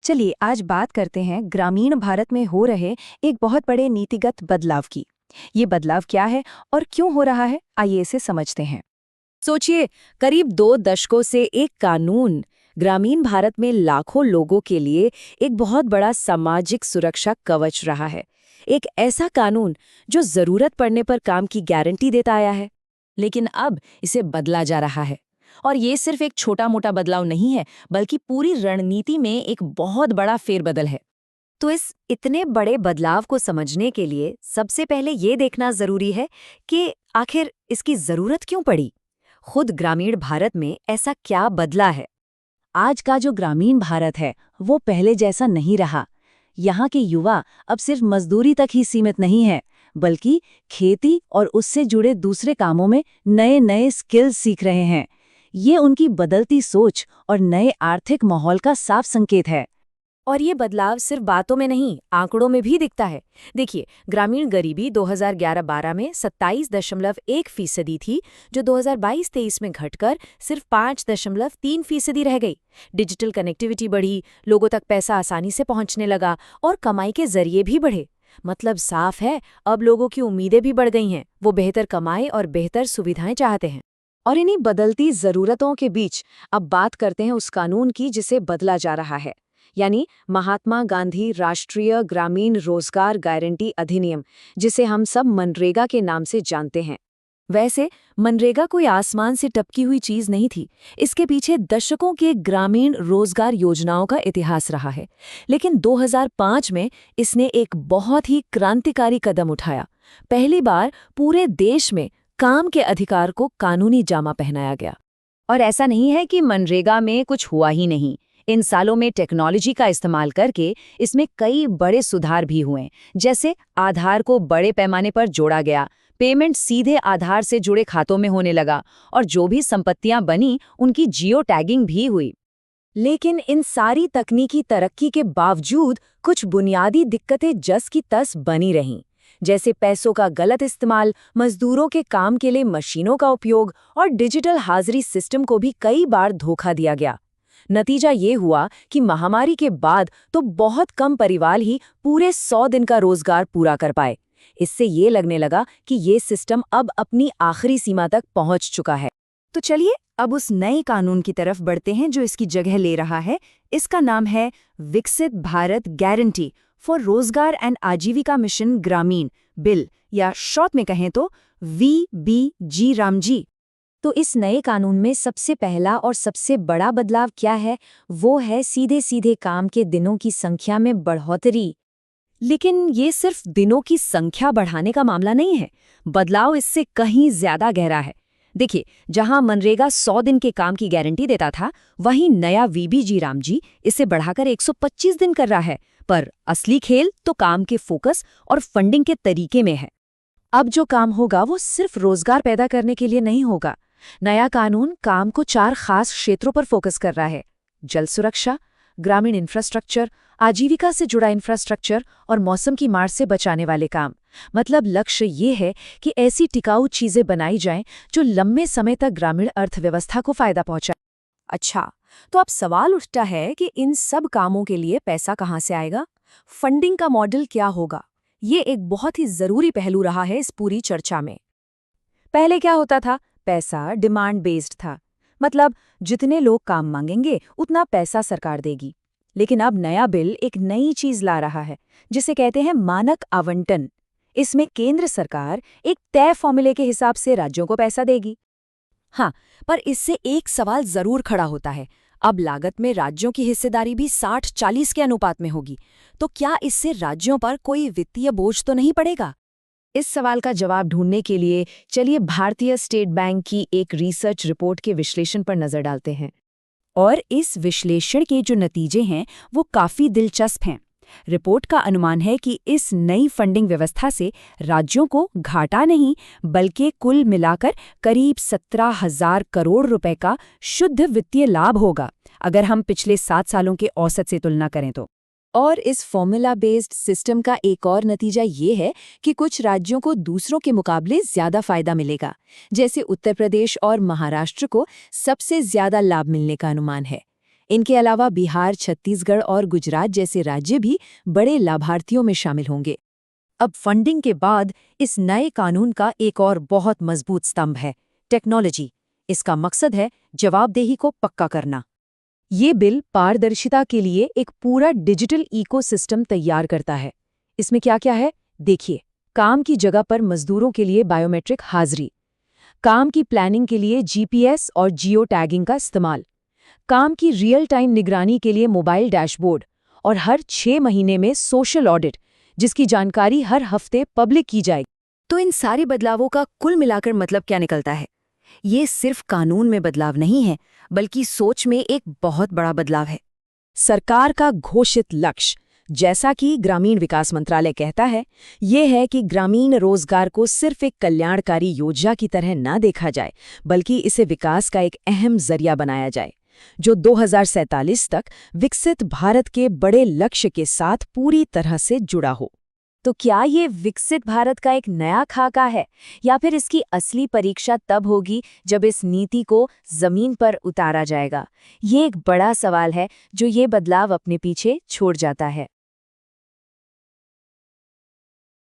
चलिए आज बात करते हैं ग्रामीण भारत में हो रहे एक बहुत बड़े नीतिगत बदलाव की। ये बदलाव क्या है और क्यों हो रहा है, आइए इसे समझते हैं। सोचिए, करीब 2 दशकों से एक कानून ग्रामीण भारत में लाखों लोगों के लिए एक बहुत बड़ा सामाजिक सुरक्षा कवच रहा है। एक ऐसा कानून जो जरूरत पड़ने पर काम की गारंटी देता आया है। लेकिन अब इसे बदला जा रहा है। और ये सिर्फ एक छोटा मोटा बदलाव नहीं है, बल्कि पूरी रणनीति में एक बहुत बड़ा फेरबदल है। तो इस इतने बड़े बदलाव को समझने के लिए सबसे पहले ये देखना जरूरी है कि आखिर इसकी जरूरत क्यों पड़ी। खुद ग्रामीण भारत में ऐसा क्या बदला है। आज का जो ग्रामीण भारत है वो पहले जैसा नहीं रहा। यहाँ के युवा अब सिर्फ मजदूरी तक ही सीमित नहीं है, बल्कि खेती और उससे जुड़े दूसरे कामों में नए नए स्किल्स सीख रहे हैं। ये उनकी बदलती सोच और नए आर्थिक माहौल का साफ संकेत है। और ये बदलाव सिर्फ बातों में नहीं, आंकड़ों में भी दिखता है। देखिए, ग्रामीण गरीबी 2011-12 में 27.1% थी, जो 2022-23 में घटकर सिर्फ 5.3% रह गई। डिजिटल कनेक्टिविटी बढ़ी, लोगों तक पैसा आसानी से पहुंचने लगा और कमाई के जरिए भी बढ़े। मतलब साफ है, अब लोगों की उम्मीदें भी बढ़ गई हैं। वो बेहतर कमाई और बेहतर सुविधाएं चाहते हैं। और इन्हीं बदलती जरूरतों के बीच अब बात करते हैं उस कानून की जिसे बदला जा रहा है, यानी महात्मा गांधी राष्ट्रीय ग्रामीण रोजगार गारंटी अधिनियम, जिसे हम सब मनरेगा के नाम से जानते हैं। वैसे मनरेगा कोई आसमान से टपकी हुई चीज नहीं थी। इसके पीछे दशकों के ग्रामीण रोजगार योजनाओं का इतिहास रहा है। लेकिन 2005 में इसने एक बहुत ही क्रांतिकारी कदम उठाया। पहली बार पूरे देश में काम के अधिकार को कानूनी जामा पहनाया गया। और ऐसा नहीं है कि मनरेगा में कुछ हुआ ही नहीं। इन सालों में टेक्नोलॉजी का इस्तेमाल करके इसमें कई बड़े सुधार भी हुए, जैसे आधार को बड़े पैमाने पर जोड़ा गया, पेमेंट सीधे आधार से जुड़े खातों में होने लगा और जो भी संपत्तियां बनी उनकी जियो टैगिंग भी हुई। लेकिन इन सारी तकनीकी तरक्की के बावजूद कुछ बुनियादी दिक्कतें जस की तस बनी रहीं, जैसे पैसों का गलत इस्तेमाल, मजदूरों के काम के लिए मशीनों का उपयोग और डिजिटल हाजिरी सिस्टम को भी कई बार धोखा दिया गया। नतीजा ये हुआ कि महामारी के बाद तो बहुत कम परिवार ही पूरे 100 दिन का रोजगार पूरा कर पाए। इससे ये लगने लगा कि ये सिस्टम अब अपनी आखिरी सीमा तक पहुंच चुका है। तो चलिए अब उस नए कानून की तरफ बढ़ते हैं जो इसकी जगह ले रहा है। इसका नाम है विकसित भारत गारंटी फॉर रोजगार एंड आजीविका मिशन ग्रामीण बिल, या शॉर्ट में कहें तो VBG रामजी। तो इस नए कानून में सबसे पहला और सबसे बड़ा बदलाव क्या है? वो है सीधे सीधे काम के दिनों की संख्या में बढ़ोतरी। लेकिन ये सिर्फ दिनों की संख्या बढ़ाने का मामला नहीं है। बदलाव इससे कहीं ज्यादा गहरा है। देखिए, जहां मनरेगा 100 दिन के काम की गारंटी देता था, वहीं नया VBG रामजी इसे बढ़ाकर 125 दिन कर रहा है। पर असली खेल तो काम के फोकस और फंडिंग के तरीके में है। अब जो काम होगा वो सिर्फ रोजगार पैदा करने के लिए नहीं होगा। नया कानून काम को 4 खास क्षेत्रों पर फोकस कर रहा है: जल सुरक्षा, ग्रामीण इंफ्रास्ट्रक्चर, आजीविका से जुड़ा इंफ्रास्ट्रक्चर और मौसम की मार से बचाने वाले काम। मतलब लक्ष्य ये है कि ऐसी टिकाऊ चीजें बनाई जाएं जो लंबे समय तक ग्रामीण अर्थव्यवस्था को फायदा पहुंचाए। अच्छा, तो अब सवाल उठता है कि इन सब कामों के लिए पैसा कहाँ से आएगा? फंडिंग का मॉडल क्या होगा? ये एक बहुत ही जरूरी पहलू रहा है इस पूरी चर्चा में। पहले क्या होता था? पैसा डिमांड बेस्ड था, मतलब जितने लोग काम मांगेंगे उतना पैसा सरकार देगी। लेकिन अब नया बिल एक नई चीज ला रहा है जिसे कहते हैं मानक आवंटन। इसमें केंद्र सरकार एक तय फॉर्मूले के हिसाब से राज्यों को पैसा देगी। हाँ, पर इससे एक सवाल जरूर खड़ा होता है। अब लागत में राज्यों की हिस्सेदारी भी 60-40 के अनुपात में होगी, तो क्या इससे राज्यों पर कोई वित्तीय बोझ तो नहीं पड़ेगा? इस सवाल का जवाब ढूंढने के लिए चलिए भारतीय स्टेट बैंक की एक रिसर्च रिपोर्ट के विश्लेषण पर नजर डालते हैं। और इस विश्लेषण के जो नतीजे हैं वो काफी दिलचस्प हैं। रिपोर्ट का अनुमान है कि इस नई फंडिंग व्यवस्था से राज्यों को घाटा नहीं, बल्कि कुल मिलाकर करीब 17,000 करोड़ रुपए का शुद्ध वित्तीय लाभ होगा, अगर हम पिछले 7 सालों के औसत से तुलना करें तो। और इस फॉर्मूला बेस्ड सिस्टम का एक और नतीजा ये है कि कुछ राज्यों को दूसरों के मुकाबले ज्यादा फायदा मिलेगा। जैसे उत्तर प्रदेश और महाराष्ट्र को सबसे ज्यादा लाभ मिलने का अनुमान है। इनके अलावा बिहार, छत्तीसगढ़ और गुजरात जैसे राज्य भी बड़े लाभार्थियों में शामिल होंगे। अब फंडिंग के बाद इस नए कानून का एक और बहुत मजबूत स्तंभ है टेक्नोलॉजी। इसका मकसद है जवाबदेही को पक्का करना। ये बिल पारदर्शिता के लिए एक पूरा डिजिटल इकोसिस्टम तैयार करता है। इसमें क्या क्या है देखिए। काम की जगह पर मजदूरों के लिए बायोमेट्रिक हाजिरी, काम की प्लानिंग के लिए जीपीएस और जियो टैगिंग का इस्तेमाल, काम की रियल टाइम निगरानी के लिए मोबाइल डैशबोर्ड और हर 6 महीने में सोशल ऑडिट जिसकी जानकारी हर हफ्ते पब्लिक की जाएगी। तो इन सारे बदलावों का कुल मिलाकर मतलब क्या निकलता है? ये सिर्फ कानून में बदलाव नहीं है, बल्कि सोच में एक बहुत बड़ा बदलाव है। सरकार का घोषित लक्ष्य, जैसा कि ग्रामीण विकास मंत्रालय कहता है, ये है कि ग्रामीण रोजगार को सिर्फ एक कल्याणकारी योजना की तरह न देखा जाए, बल्कि इसे विकास का एक अहम जरिया बनाया जाए, जो 2047 तक विकसित भारत के बड़े लक्ष्य के साथ पूरी तरह से जुड़ा हो। तो क्या ये विकसित भारत का एक नया खाका है, या फिर इसकी असली परीक्षा तब होगी जब इस नीति को जमीन पर उतारा जाएगा? ये एक बड़ा सवाल है जो ये बदलाव अपने पीछे छोड़ जाता है।